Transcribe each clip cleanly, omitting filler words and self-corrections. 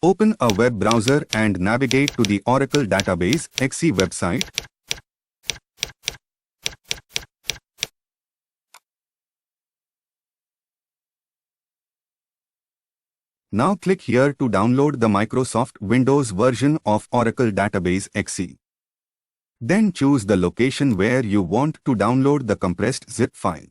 Open a web browser and navigate to the Oracle Database XE website. Now click here to download the Microsoft Windows version of Oracle Database XE. Then choose the location where you want to download the compressed zip file.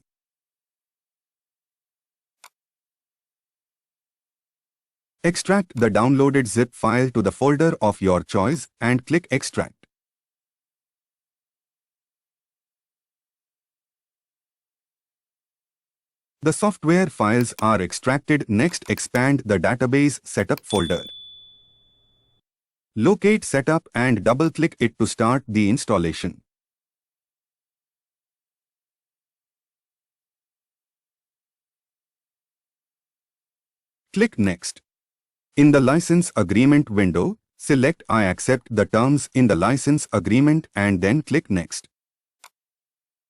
Extract the downloaded zip file to the folder of your choice and click Extract. The software files are extracted. Next, expand the database setup folder. Locate Setup and double-click it to start the installation. Click Next. In the License Agreement window, select I accept the terms in the license agreement and then click Next.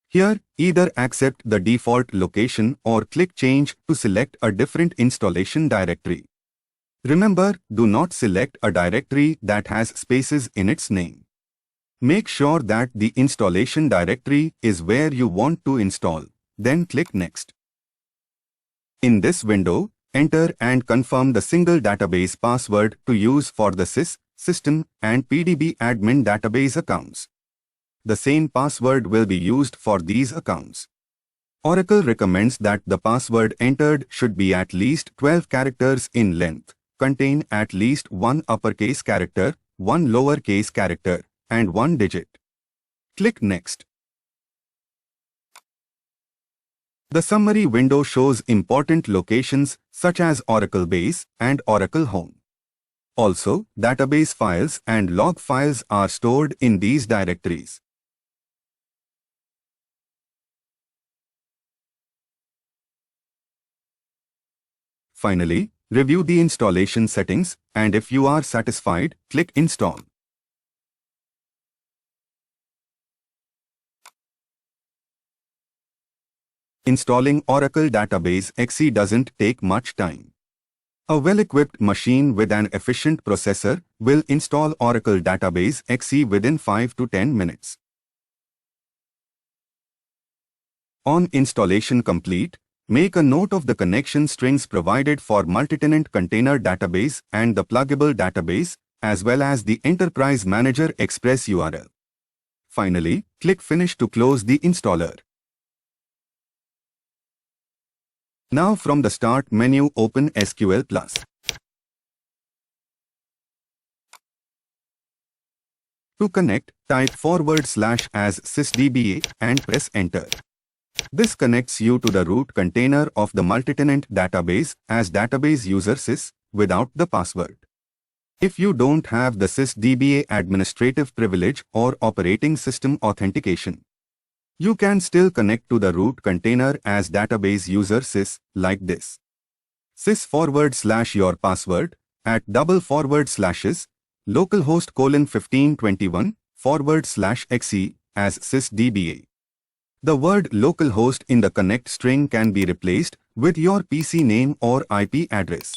Here, either accept the default location or click Change to select a different installation directory. Remember, do not select a directory that has spaces in its name. Make sure that the installation directory is where you want to install, then click Next. In this window, enter and confirm the single database password to use for the SYS, System, and PDB admin database accounts. The same password will be used for these accounts. Oracle recommends that the password entered should be at least 12 characters in length, contain at least one uppercase character, one lowercase character, and one digit. Click Next. The summary window shows important locations such as Oracle Base and Oracle Home. Also, database files and log files are stored in these directories. Finally, review the installation settings, and if you are satisfied, click Install. Installing Oracle Database XE doesn't take much time. A well-equipped machine with an efficient processor will install Oracle Database XE within 5 to 10 minutes. On installation complete, make a note of the connection strings provided for multi-tenant container database and the pluggable database, as well as the Enterprise Manager Express URL. Finally, click Finish to close the installer. Now from the Start menu, open SQL Plus. To connect, type / as sysdba and press Enter. This connects you to the root container of the multi-tenant database as database user sys without the password. If you don't have the sysdba administrative privilege or operating system authentication, you can still connect to the root container as database user sys like this. Sys / your password at / localhost : 1521 / xe as sysdba. The word localhost in the connect string can be replaced with your PC name or IP address.